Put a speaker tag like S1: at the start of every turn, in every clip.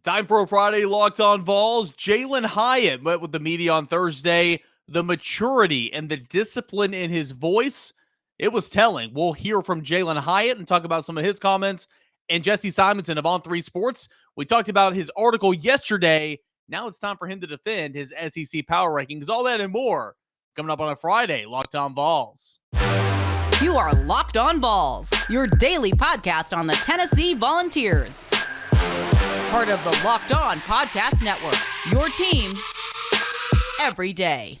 S1: Time for a Friday Locked On Vols. Jalin Hyatt met with the media on Thursday. The maturity and the discipline in his voice, it was telling. We'll hear from Jalin Hyatt and talk about some of his comments. And Jesse Simonton of On3 Sports, we talked about his article yesterday. Now it's time for him to defend his SEC power rankings. All that and more coming up on a Friday Locked On Vols.
S2: You are Locked On Vols, your daily podcast on the Tennessee Volunteers. Part of the Locked On Podcast Network, your team every day.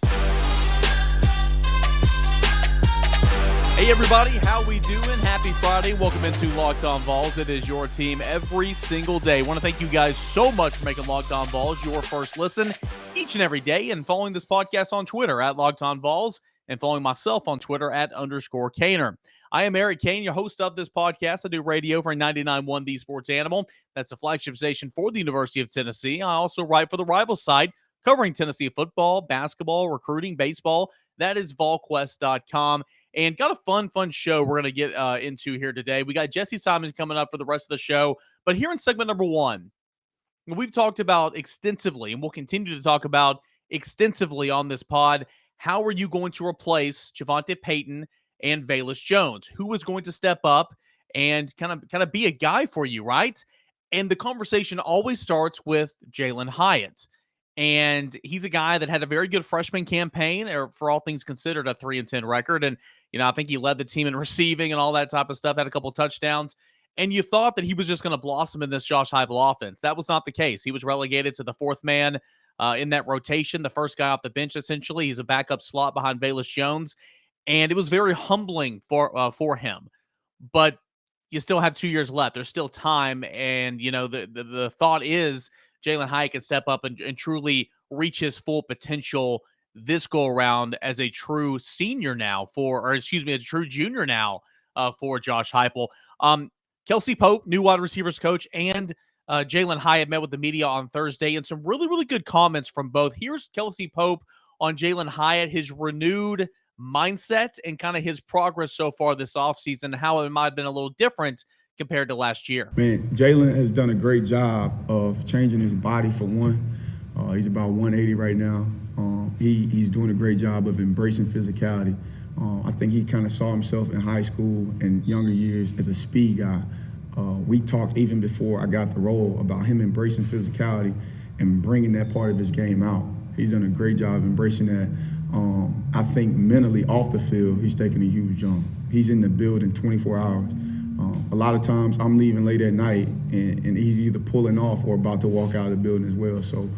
S1: Hey everybody, how we doing? Happy Friday. Welcome into Locked On Vols. It is your team every single day. I want to thank you guys so much for making Locked On Vols your first listen each and every day and following this podcast on Twitter at Locked On Vols and following myself on Twitter at _Caner. I am Eric Kane, your host of this podcast. I do radio for 99.1 The Sports Animal. That's the flagship station for the University of Tennessee. I also write for the rival site covering Tennessee football, basketball, recruiting, baseball. That is volquest.com. And got a fun show we're going to get into here today. We got Jesse Simon coming up for the rest of the show. But here in segment number one, we've talked about extensively, and we'll continue to talk about extensively on this pod, how are you going to replace Javonte Payton and Velus Jones? Who is going to step up and kind of be a guy for you, right? And the conversation always starts with Jalin Hyatt. And he's a guy that had a very good freshman campaign, or for all things considered, a 3-10 record. And, I think he led the team in receiving and all that type of stuff, had a couple touchdowns. And you thought that he was just going to blossom in this Josh Heupel offense. That was not the case. He was relegated to the fourth man in that rotation, the first guy off the bench, essentially. He's a backup slot behind Velus Jones. And it was very humbling for him. But you still have 2 years left. There's still time. And, the thought is Jalin Hyatt can step up and truly reach his full potential this go around as a true senior now as a true junior now for Josh Heupel. Kelsey Pope, new wide receivers coach, and Jalin Hyatt met with the media on Thursday, and some really, really good comments from both. Here's Kelsey Pope on Jalin Hyatt, his renewed mindset and kind of his progress so far this offseason, how it might have been a little different compared to last year.
S3: Man, Jalin has done a great job of changing his body for one. He's about 180 right now. He's doing a great job of embracing physicality. I think he kind of saw himself in high school and younger years as a speed guy. We talked even before I got the role about him embracing physicality and bringing that part of his game out. He's done a great job of embracing that. I think mentally off the field, he's taking a huge jump. He's in the building 24 hours. A lot of times I'm leaving late at night and he's either pulling off or about to walk out of the building as well. So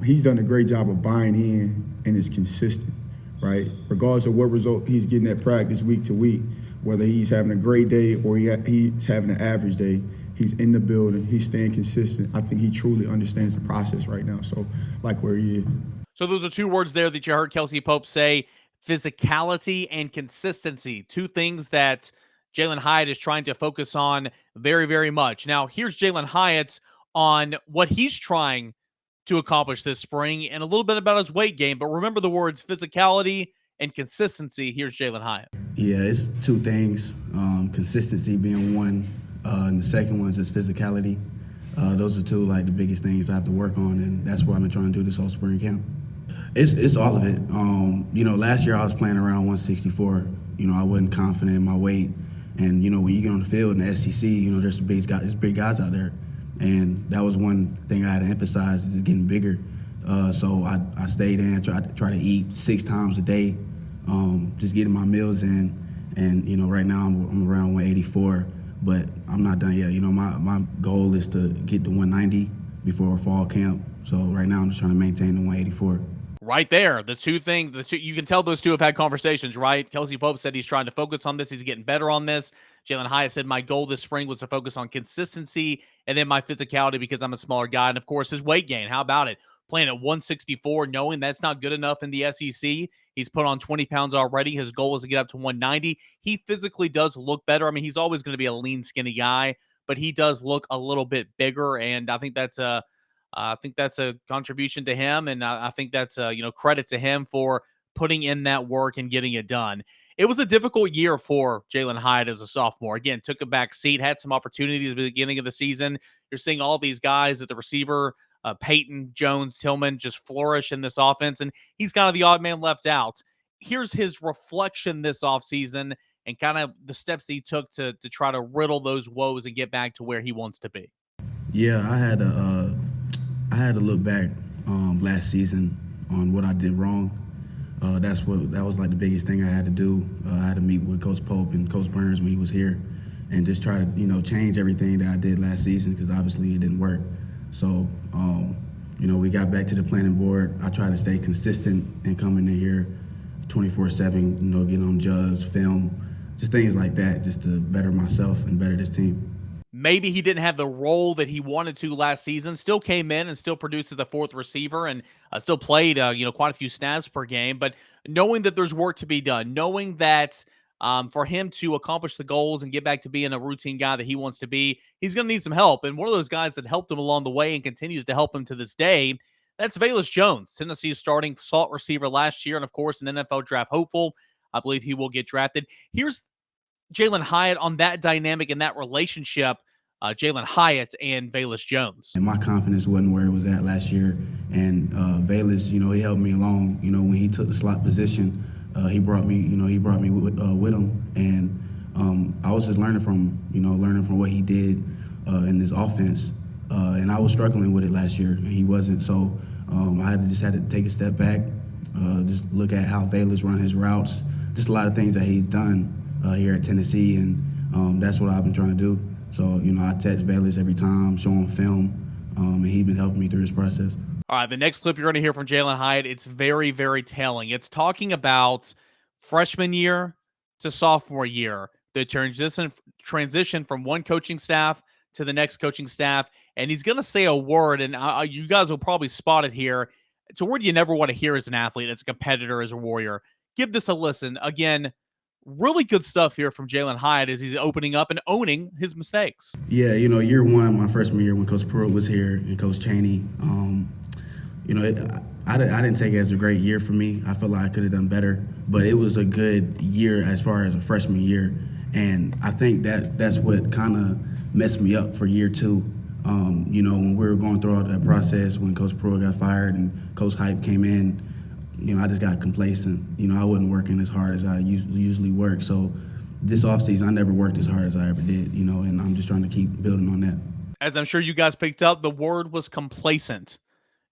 S3: he's done a great job of buying in and is consistent, right? Regardless of what result he's getting at practice week to week, whether he's having a great day or he's having an average day, he's in the building, he's staying consistent. I think he truly understands the process right now, so like where he is.
S1: So those are two words there that you heard Kelsey Pope say, physicality and consistency, two things that Jalin Hyatt is trying to focus on very, very much. Now, here's Jalin Hyatt on what he's trying to accomplish this spring and a little bit about his weight gain. But remember the words physicality and consistency. Here's Jalin Hyatt.
S4: Yeah, it's two things. Consistency being one, and the second one is just physicality. Those are two, the biggest things I have to work on, and that's what I've been trying to do this whole spring camp. It's all of it. Last year I was playing around 164. I wasn't confident in my weight. And, when you get on the field in the SEC, there's big guys out there. And that was one thing I had to emphasize, is just getting bigger. So I stayed in, try to eat 6 times a day, just getting my meals in. And, right now I'm around 184, but I'm not done yet. My goal is to get to 190 before fall camp. So right now I'm just trying to maintain the 184.
S1: Right there, the two, you can tell those two have had conversations, right? Kelsey Pope said he's trying to focus on this. He's getting better on this. Jalin Hyatt said, my goal this spring was to focus on consistency and then my physicality because I'm a smaller guy. And, of course, his weight gain. How about it? Playing at 164, knowing that's not good enough in the SEC. He's put on 20 pounds already. His goal is to get up to 190. He physically does look better. I mean, he's always going to be a lean, skinny guy, but he does look a little bit bigger, and I think that's a contribution to him, and I think that's credit to him for putting in that work and getting it done. it was a difficult year for Jalin Hyatt as a sophomore. Again, took a back seat, had some opportunities at the beginning of the season. You're seeing all these guys at the receiver, Peyton, Jones, Tillman, just flourish in this offense, and he's kind of the odd man left out. Here's his reflection this offseason and kind of the steps he took to try to riddle those woes and get back to where he wants to be.
S4: Yeah, I had to look back last season on what I did wrong. That was like the biggest thing I had to do. I had to meet with Coach Pope and Coach Burns when he was here, and just try to change everything that I did last season, because obviously it didn't work. So we got back to the planning board. I tried to stay consistent and coming in here 24/7. Getting on judge, film, just things like that, just to better myself and better this team.
S1: Maybe he didn't have the role that he wanted to last season, still came in and still produced as the fourth receiver and still played, quite a few snaps per game. But knowing that there's work to be done, knowing that for him to accomplish the goals and get back to being a routine guy that he wants to be, he's going to need some help. And one of those guys that helped him along the way and continues to help him to this day, that's Velus Jones, Tennessee's starting slot receiver last year, and of course an NFL draft hopeful. I believe he will get drafted. Here's Jalin Hyatt on that dynamic and that relationship, Jalin Hyatt and Velus Jones.
S4: And my confidence wasn't where it was at last year. And Velus, he helped me along. When he took the slot position, he brought me with him. And I was just learning from what he did in this offense. And I was struggling with it last year, and he wasn't. So I had to take a step back, just look at how Velus run his routes, just a lot of things that he's done here at Tennessee, and that's what I've been trying to do. So, I text Velus every time, show him film, and he's been helping me through this process.
S1: All right, the next clip you're going to hear from Jalin Hyatt, it's very, very telling. It's talking about freshman year to sophomore year, the transition from one coaching staff to the next coaching staff, and he's going to say a word, and you guys will probably spot it here. It's a word you never want to hear as an athlete, as a competitor, as a warrior. Give this a listen. Again, really good stuff here from Jalin Hyatt as he's opening up and owning his mistakes.
S4: Yeah, year one, my freshman year when Coach Pruitt was here and Coach Chaney, I didn't take it as a great year for me. I felt like I could have done better, but it was a good year as far as a freshman year. And I think that's what kind of messed me up for year two. When we were going through all that process, when Coach Pruitt got fired and Coach Hype came in, I just got complacent. I wasn't working as hard as I usually work. So this offseason, I never worked as hard as I ever did, and I'm just trying to keep building on that.
S1: As I'm sure you guys picked up, the word was complacent.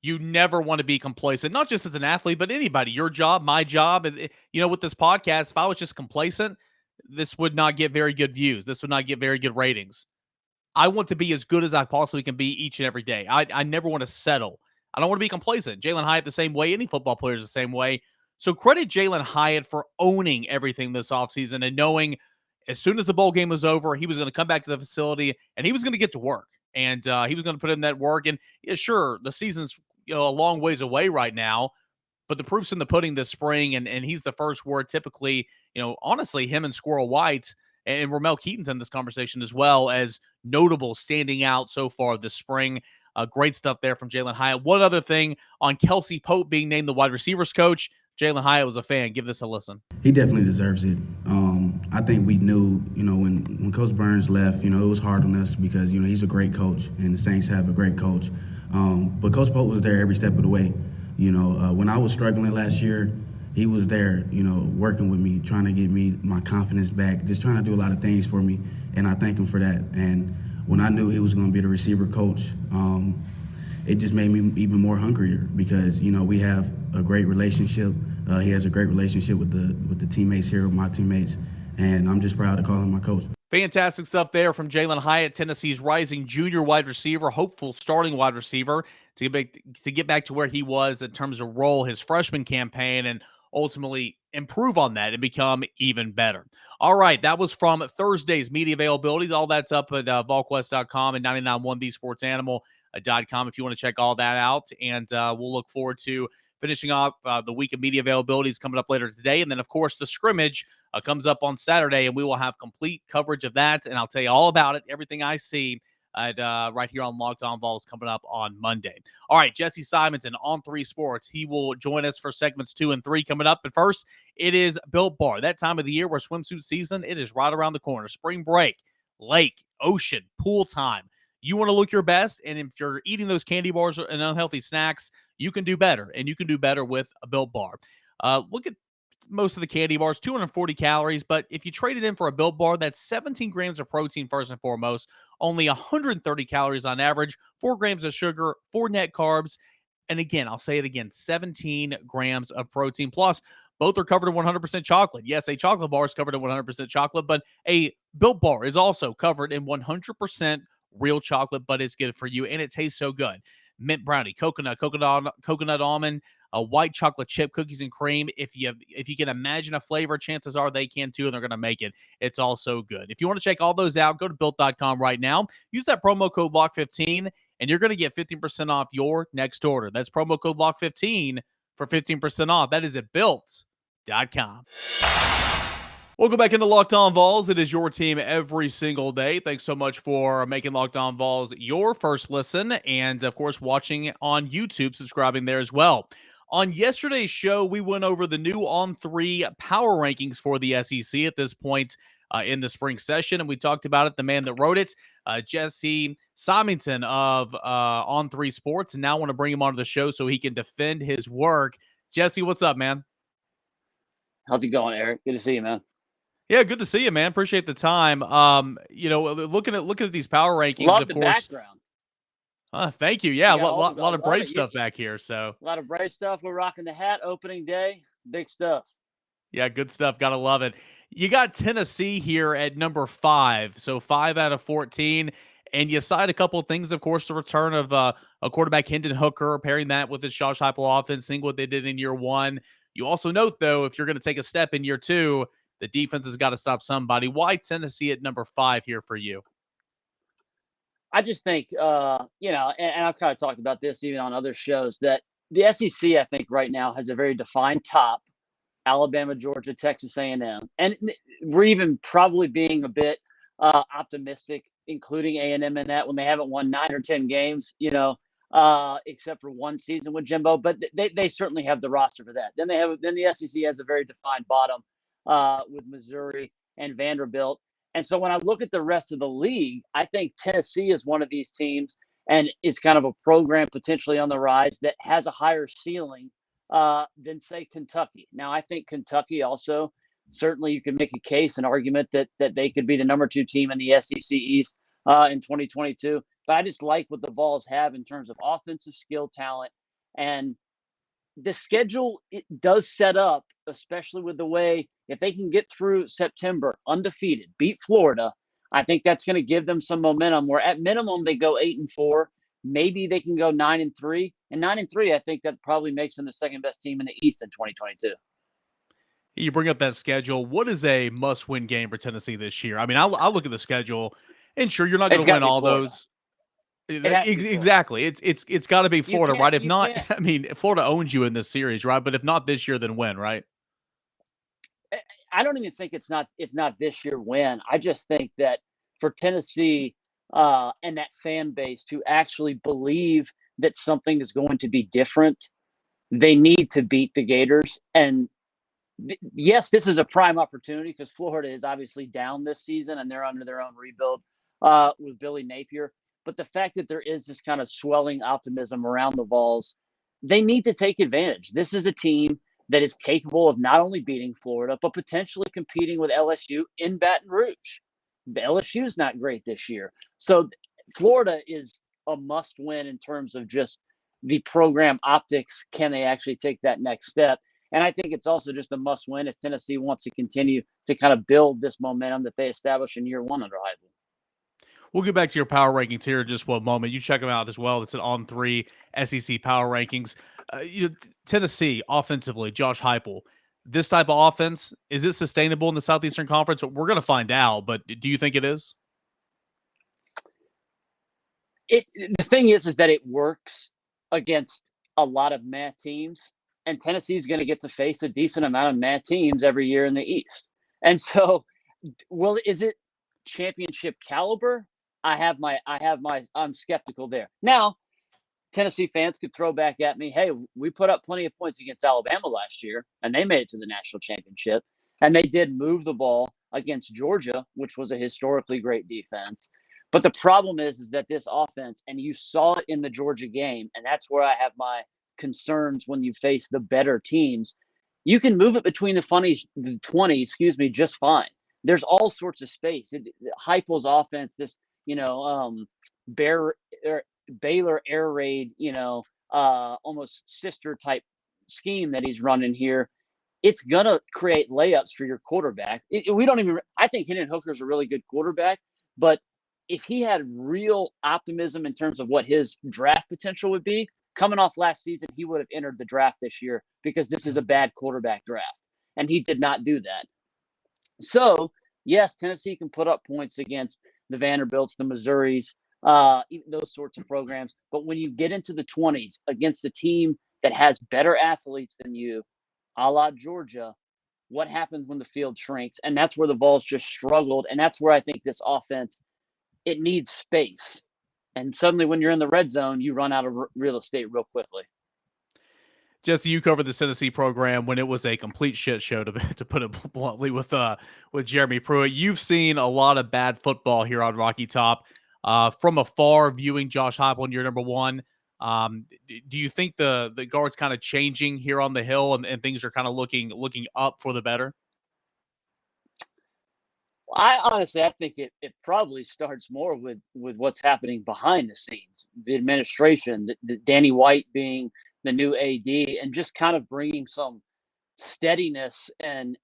S1: You never want to be complacent, not just as an athlete, but anybody. Your job, my job. With this podcast, if I was just complacent, this would not get very good views. This would not get very good ratings. I want to be as good as I possibly can be each and every day. I never want to settle. I don't want to be complacent. Jalin Hyatt the same way. Any football player is the same way. So credit Jalin Hyatt for owning everything this offseason and knowing as soon as the bowl game was over, he was going to come back to the facility and he was going to get to work. And he was going to put in that work. And yeah, sure, the season's a long ways away right now, but the proof's in the pudding this spring. And he's the first word typically, honestly, him and Squirrel White and Ramel Keaton's in this conversation as well as notable standing out so far this spring. Great stuff there from Jalin Hyatt. One other thing on Kelsey Pope being named the wide receivers coach. Jalin Hyatt was a fan. Give this a listen.
S4: He definitely deserves it. I think we knew, when Coach Burns left, it was hard on us because, he's a great coach and the Saints have a great coach. But Coach Pope was there every step of the way. When I was struggling last year, he was there, working with me, trying to get me my confidence back, just trying to do a lot of things for me. And I thank him for that. And when I knew he was going to be the receiver coach, it just made me even more hungrier because, we have a great relationship. He has a great relationship with the teammates here, with my teammates, and I'm just proud to call him my coach.
S1: Fantastic stuff there from Jalin Hyatt, Tennessee's rising junior wide receiver, hopeful starting wide receiver to get back to where he was in terms of role his freshman campaign and ultimately improve on that and become even better. All right, that was from Thursday's media availability. All that's up at VolQuest.com and 991thsportsanimal.com if you want to check all that out. And we'll look forward to finishing off the week of media availabilities coming up later today. And then, of course, the scrimmage comes up on Saturday, and we will have complete coverage of that. And I'll tell you all about it, everything I see right here on Locked On Vols coming up on Monday. All right, Jesse Simonton on 3 Sports. He will join us for segments 2 and 3 coming up. But first, it is Built Bar. That time of the year where swimsuit season, it is right around the corner. Spring break, lake, ocean, pool time. You want to look your best, and if you're eating those candy bars and unhealthy snacks, you can do better, and you can do better with a Built Bar. Look at most of the candy bars, 240 calories, but if you trade it in for a Built Bar, that's 17 grams of protein first and foremost, only 130 calories on average, 4 grams of sugar, 4 net carbs, and again, I'll say it again, 17 grams of protein. Plus, both are covered in 100% chocolate. Yes, a chocolate bar is covered in 100% chocolate, but a Built Bar is also covered in 100% real chocolate, but it's good for you, and it tastes so good. Mint brownie, coconut almond, white chocolate chip, cookies and cream. If you can imagine a flavor, chances are they can too, and they're going to make it. It's all so good. If you want to check all those out, go to Built.com right now. Use that promo code LOCK15, and you're going to get 15% off your next order. That's promo code LOCK15 for 15% off. That is at Built.com. Welcome back into Locked On Vols. It is your team every single day. Thanks so much for making Locked On Vols your first listen, and of course watching on YouTube, subscribing there as well. On yesterday's show, we went over the new On3 power rankings for the SEC at this point in the spring session, and we talked about it. The man that wrote it, Jesse Simonton of On3 Sports, and now I want to bring him onto the show so he can defend his work. Jesse, what's up, man?
S5: How's it going, Eric? Good to see you, man.
S1: Yeah, good to see you, man. Appreciate the time. Looking at these power rankings,
S5: Love
S1: of
S5: the
S1: course.
S5: Background.
S1: Thank you. Yeah, a lot of Brave
S5: it.
S1: stuff back here. So
S5: a lot of Brave stuff. We're rocking the hat. Opening day, big stuff.
S1: Yeah, good stuff. Gotta love it. You got Tennessee here at number 5, so 5 out of 14. And you cite a couple of things, of course, the return of a quarterback, Hendon Hooker, pairing that with his Josh Heupel offense, seeing what they did in year 1. You also note, though, if you're going to take a step in year 2, the defense has got to stop somebody. Why Tennessee at number 5 here for you?
S5: I just think, and I've kind of talked about this even on other shows, that the SEC, I think, right now has a very defined top: Alabama, Georgia, Texas A&M. And we're even probably being a bit optimistic, including A&M in that, when they haven't won 9 or 10 games, except for one season with Jimbo. But they certainly have the roster for that. Then the SEC has a very defined bottom with Missouri and Vanderbilt. And so when I look at the rest of the league, I think Tennessee is one of these teams, and it's kind of a program potentially on the rise that has a higher ceiling than, say, Kentucky. Now, I think Kentucky also, certainly you can make a case, an argument that they could be the number 2 team in the SEC East in 2022. But I just like what the Vols have in terms of offensive skill, talent, and the schedule. It does set up, especially with the way, if they can get through September undefeated, beat Florida, I think that's going to give them some momentum, where at minimum they go 8-4. Maybe they can go 9-3, and 9-3. I think that probably makes them the second best team in the East in 2022.
S1: You bring up that schedule. What is a must-win game for Tennessee this year? I mean, I'll look at the schedule, and sure, you're not going to win all
S5: Florida.
S1: Those. Exactly. It's got to be Florida, right? If not, I mean, Florida owns you in this series, right? But if not this year, then when, right?
S5: I don't even think if not this year, when. I just think that for Tennessee and that fan base to actually believe that something is going to be different, they need to beat the Gators. And yes, this is a prime opportunity because Florida is obviously down this season and they're under their own rebuild with Billy Napier. But the fact that there is this kind of swelling optimism around the Vols, they need to take advantage. This is a team that is capable of not only beating Florida, but potentially competing with LSU in Baton Rouge. The LSU is not great this year. So Florida is a must win in terms of just the program optics. Can they actually take that next step? And I think it's also just a must win if Tennessee wants to continue to kind of build this momentum that they established in year 1 under Heupel.
S1: We'll get back to your power rankings here in just one moment. You check them out as well. It's an On3 SEC power rankings. Tennessee offensively, Josh Heupel. This type of offense, is it sustainable in the Southeastern Conference? We're going to find out, but do you think it is?
S5: The thing is that it works against a lot of MAC teams, and Tennessee is going to get to face a decent amount of MAC teams every year in the East. And so, is it championship caliber? I'm skeptical there. Now, Tennessee fans could throw back at me, hey, we put up plenty of points against Alabama last year, and they made it to the national championship. And they did move the ball against Georgia, which was a historically great defense. But the problem is that this offense, and you saw it in the Georgia game, and that's where I have my concerns when you face the better teams. You can move it between the 20, just fine. There's all sorts of space. Heupel's offense, this, Bear, Baylor air raid, almost sister type scheme that he's running here, it's gonna create layups for your quarterback. I think Hendon Hooker's a really good quarterback, but if he had real optimism in terms of what his draft potential would be, coming off last season, he would have entered the draft this year because this is a bad quarterback draft. And he did not do that. So, yes, Tennessee can put up points against the Vanderbilts, the Missouris, those sorts of programs. But when you get into the 20s against a team that has better athletes than you, a la Georgia, what happens when the field shrinks? And that's where the Vols just struggled. And that's where I think this offense, it needs space. And suddenly when you're in the red zone, you run out of real estate real quickly.
S1: Jesse, you covered the Tennessee program when it was a complete shit show, to put it bluntly, with Jeremy Pruitt. You've seen a lot of bad football here on Rocky Top. From afar, viewing Josh Heupel in year number one, do you think the guard's kind of changing here on the hill, and things are kind of looking up for the better?
S5: I think it probably starts more with what's happening behind the scenes. The administration, the Danny White being the new AD, and just kind of bringing some steadiness and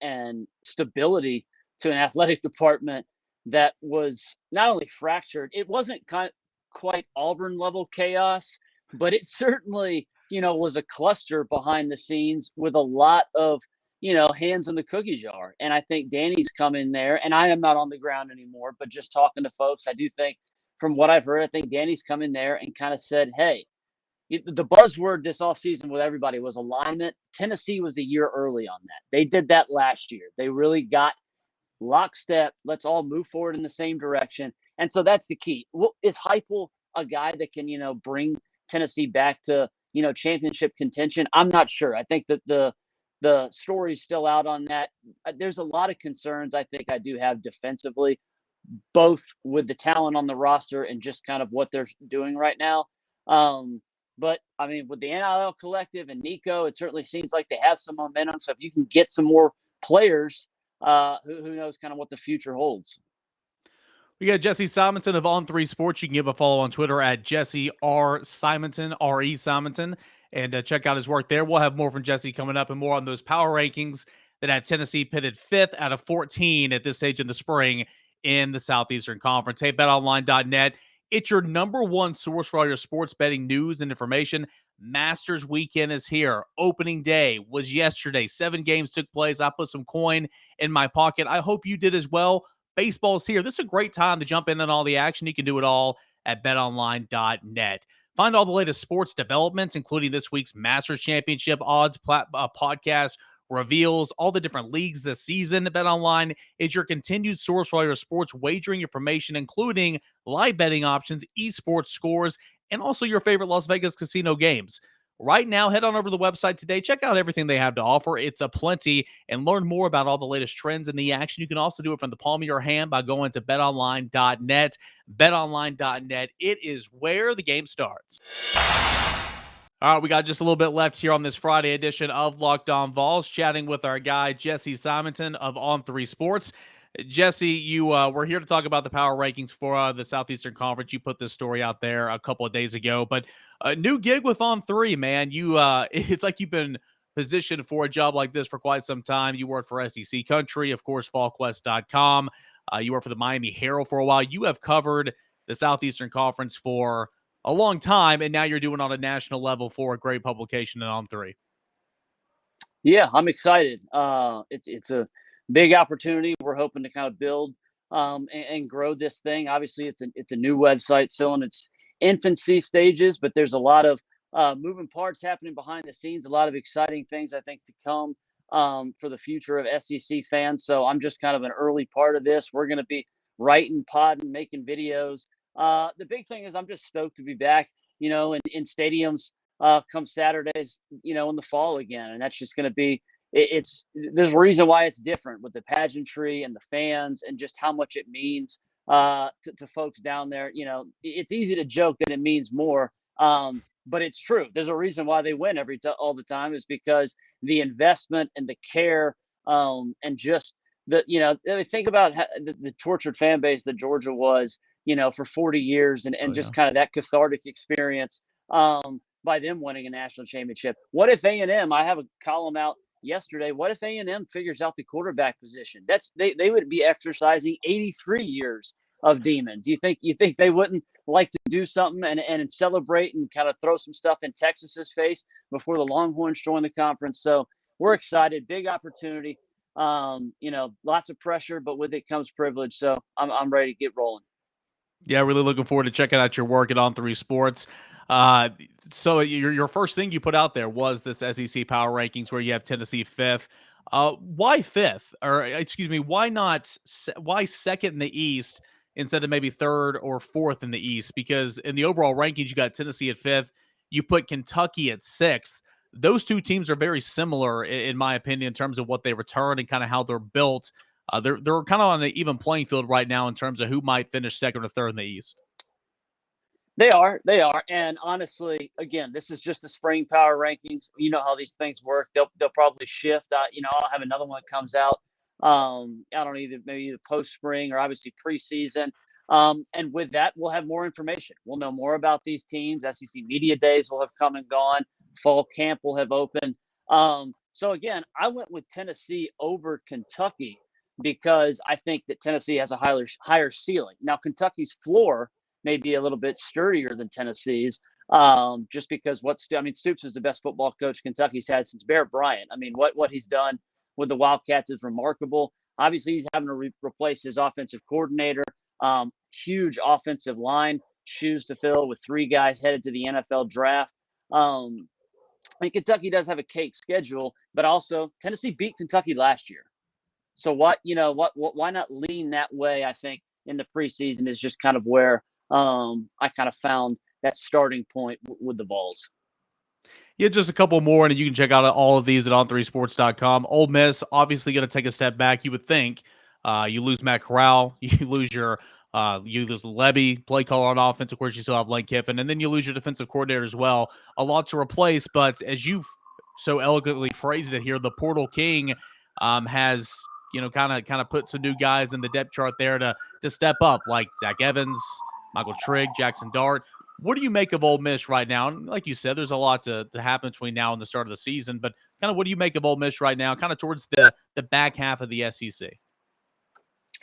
S5: stability to an athletic department that was not only fractured, it wasn't quite Auburn level chaos, but it certainly, was a cluster behind the scenes with a lot of, hands in the cookie jar. And I think Danny's come in there, and I am not on the ground anymore, but just talking to folks, I do think, from what I've heard, I think Danny's come in there and kind of said, hey, the buzzword this offseason with everybody was alignment. Tennessee was a year early on that. They did that last year. They really got lockstep. Let's all move forward in the same direction. And so that's the key. Well, is Heupel a guy that can, bring Tennessee back to, championship contention? I'm not sure. I think that the story's still out on that. There's a lot of concerns I think I do have defensively, both with the talent on the roster and just kind of what they're doing right now. But I mean, with the NIL collective and Nico, it certainly seems like they have some momentum. So if you can get some more players, who knows kind of what the future holds.
S1: We got Jesse Simonton of On3 Sports. You can give a follow on Twitter at Jesse R. Simonton, R.E. Simonton, and check out his work there. We'll have more from Jesse coming up and more on those power rankings that have Tennessee pitted 5th out of 14 at this stage in the spring in the Southeastern Conference. Hey, BetOnline.net. It's your number one source for all your sports betting news and information. Masters weekend is here. Opening day was yesterday. 7 games took place. I put some coin in my pocket. I hope you did as well. Baseball's here. This is a great time to jump in on all the action. You can do it all at betonline.net. Find all the latest sports developments, including this week's Masters Championship odds podcast, reveals all the different leagues this season. BetOnline is your continued source for all your sports wagering information, including live betting options, esports scores, and also your favorite Las Vegas casino games. Right now, head on over to the website today. Check out everything they have to offer. It's a plenty, and learn more about all the latest trends in the action. You can also do it from the palm of your hand by going to betonline.net. Betonline.net. It is where the game starts. All right, we got just a little bit left here on this Friday edition of Locked On Vols, chatting with our guy, Jesse Simonton of On3 Sports. Jesse, you were here to talk about the power rankings for the Southeastern Conference. You put this story out there a couple of days ago, but a new gig with On3, man. You it's like you've been positioned for a job like this for quite some time. You worked for SEC Country, of course, fallquest.com. You worked for the Miami Herald for a while. You have covered the Southeastern Conference for a long time, and now you're doing it on a national level for a great publication and On3.
S5: Yeah, I'm excited. It's a big opportunity. We're hoping to kind of build and grow this thing. Obviously, it's a new website still in its infancy stages, but there's a lot of moving parts happening behind the scenes, a lot of exciting things I think to come for the future of SEC fans. So I'm just kind of an early part of this. We're going to be writing, podding, making videos The big thing is I'm just stoked to be back, in stadiums come Saturdays, in the fall again. And that's just going to be, there's a reason why it's different with the pageantry and the fans and just how much it means to folks down there. It's easy to joke that it means more, but it's true. There's a reason why they win all the time is because the investment and the care and just think about the tortured fan base that Georgia was, for 40 years and just kind of that cathartic experience by them winning a national championship. What if A&M, I have a column out yesterday, what if A&M figures out the quarterback position? They would be exercising 83 years of demons. You think they wouldn't like to do something and celebrate and kind of throw some stuff in Texas's face before the Longhorns join the conference? So we're excited, big opportunity. Lots of pressure, but with it comes privilege. So I'm ready to get rolling.
S1: Yeah, really looking forward to checking out your work at On3 Sports. So your first thing you put out there was this SEC Power Rankings where you have Tennessee fifth. Why fifth? Or excuse me, why second in the East instead of maybe third or fourth in the East? Because in the overall rankings, you got Tennessee at fifth. You put Kentucky at sixth. Those two teams are very similar, in my opinion, in terms of what they return and kind of how they're built. They're kind of on an even playing field right now in terms of who might finish second or third in the East.
S5: They are. And honestly, again, this is just the spring power rankings. You know how these things work. They'll probably shift. I'll have another one that comes out. I don't know, maybe the post spring or obviously preseason. And with that, we'll have more information. We'll know more about these teams. SEC media days will have come and gone. Fall camp will have opened. So again, I went with Tennessee over Kentucky because I think that Tennessee has a higher ceiling. Now, Kentucky's floor may be a little bit sturdier than Tennessee's, just because Stoops is the best football coach Kentucky's had since Bear Bryant. I mean, what he's done with the Wildcats is remarkable. Obviously, he's having to replace his offensive coordinator. Huge offensive line, shoes to fill with 3 guys headed to the NFL draft. Kentucky does have a cake schedule, but also Tennessee beat Kentucky last year. So why not lean that way? I think in the preseason is just kind of where I kind of found that starting point with the Vols.
S1: Yeah, just a couple more, and you can check out all of these at on3sports.com. Ole Miss obviously going to take a step back. You would think you lose Matt Corral, you lose Levy, play caller on offense. Of course, you still have Lane Kiffin, and then you lose your defensive coordinator as well. A lot to replace, but as you so elegantly phrased it here, the Portal King has kind of put some new guys in the depth chart there to step up, like Zach Evans, Michael Trigg, Jackson Dart. What do you make of Ole Miss right now? And like you said, there's a lot to happen between now and the start of the season, but kind of what do you make of Ole Miss right now, kind of towards the back half of the SEC?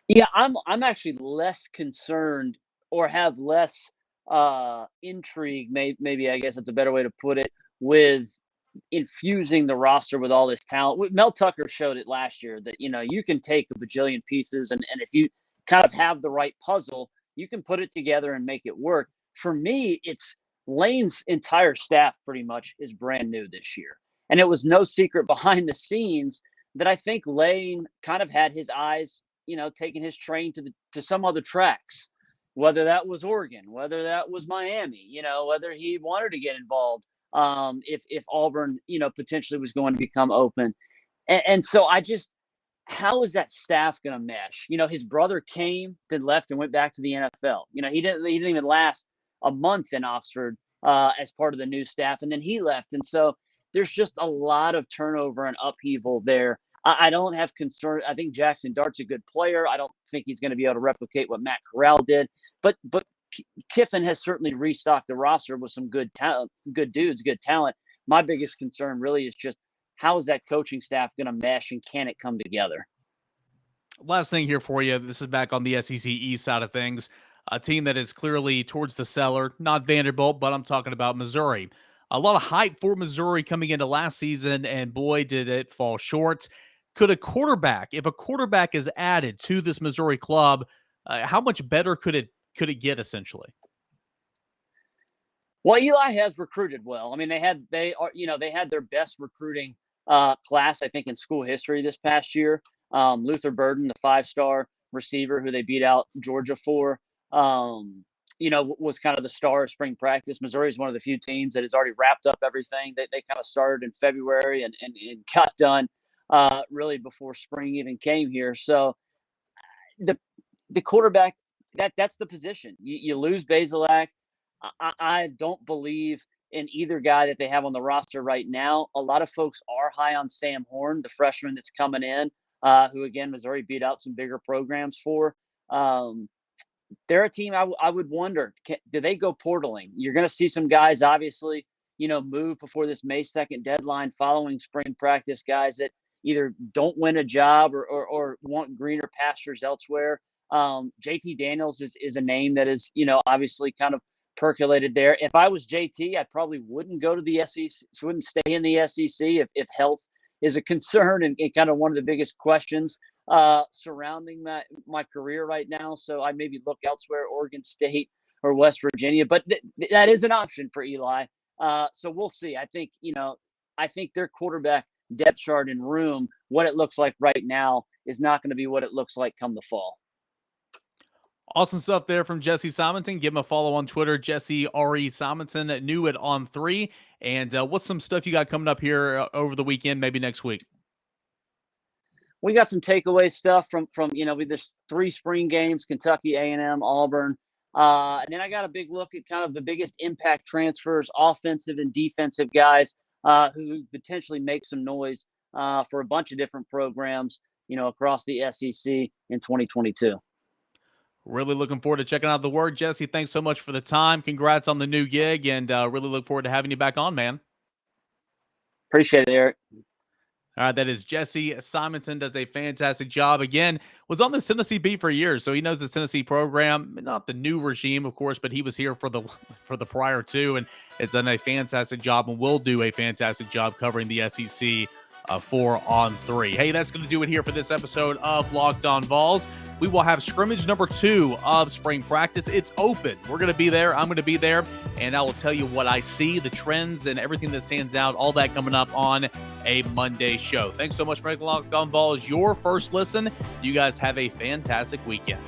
S5: Yeah, I'm actually less concerned or have less intrigue, maybe I guess that's a better way to put it, with infusing the roster with all this talent. Mel Tucker showed it last year that, you can take a bajillion pieces and if you kind of have the right puzzle, you can put it together and make it work. For me, it's Lane's entire staff pretty much is brand new this year. And it was no secret behind the scenes that I think Lane kind of had his eyes, taking his train to some other tracks, whether that was Oregon, whether that was Miami, whether he wanted to get involved if Auburn, potentially was going to become open. And so how is that staff going to mesh? His brother came, then left and went back to the NFL. He didn't even last a month in Oxford as part of the new staff, and then he left. And so there's just a lot of turnover and upheaval there. I don't have concern. I think Jackson Dart's a good player. I don't think he's going to be able to replicate what Matt Corral did, but Kiffin has certainly restocked the roster with some good talent, good dudes, good talent. My biggest concern really is just how is that coaching staff going to mesh and can it come together?
S1: Last thing here for you. This is back on the SEC East side of things. A team that is clearly towards the cellar, not Vanderbilt, but I'm talking about Missouri. A lot of hype for Missouri coming into last season, and boy, did it fall short. If a quarterback is added to this Missouri club, how much better could it get essentially?
S5: Well, Eli has recruited well. I mean, they had their best recruiting class, I think, in school history this past year. Luther Burden, the 5-star receiver who they beat out Georgia for. was kind of the star of spring practice. Missouri is one of the few teams that has already wrapped up everything. They kind of started in February and got done really before spring even came here. So the quarterback, that's the position. You lose Bazelak. I don't believe in either guy that they have on the roster right now. A lot of folks are high on Sam Horn, the freshman that's coming in, who, again, Missouri beat out some bigger programs for. They're a team I would wonder, do they go portaling? You're going to see some guys, obviously, move before this May 2nd deadline following spring practice, guys that either don't win a job or want greener pastures elsewhere. JT Daniels is a name that is, obviously kind of percolated there. If I was JT, I probably wouldn't go to the SEC, wouldn't stay in the SEC if health is a concern and kind of one of the biggest questions surrounding my career right now. So I maybe look elsewhere, Oregon State or West Virginia, but that is an option for Eli. So we'll see. I think their quarterback depth chart and room, what it looks like right now, is not going to be what it looks like come the fall.
S1: Awesome stuff there from Jesse Simonton. Give him a follow on Twitter, Jesse R.E. Simonton, new at On3. And what's some stuff you got coming up here over the weekend, maybe next week?
S5: We got some takeaway stuff from there's 3 spring games, Kentucky, A&M, Auburn. And then I got a big look at kind of the biggest impact transfers, offensive and defensive guys who potentially make some noise for a bunch of different programs, across the SEC in 2022.
S1: Really looking forward to checking out the work. Jesse, thanks so much for the time. Congrats on the new gig, and really look forward to having you back on, man.
S5: Appreciate it, Eric.
S1: All right, that is Jesse Simonton. Does a fantastic job. Again, was on the Tennessee beat for years, so he knows the Tennessee program. Not the new regime, of course, but he was here for the prior 2, and it's done a fantastic job and will do a fantastic job covering the SEC for On3. Hey, that's going to do it here for this episode of Locked On Vols. We will have scrimmage number 2 of spring practice. It's open. We're going to be there. I'm going to be there, and I will tell you what I see, the trends, and everything that stands out, all that coming up on a Monday show. Thanks so much for making Locked On Vols your first listen. You guys have a fantastic weekend.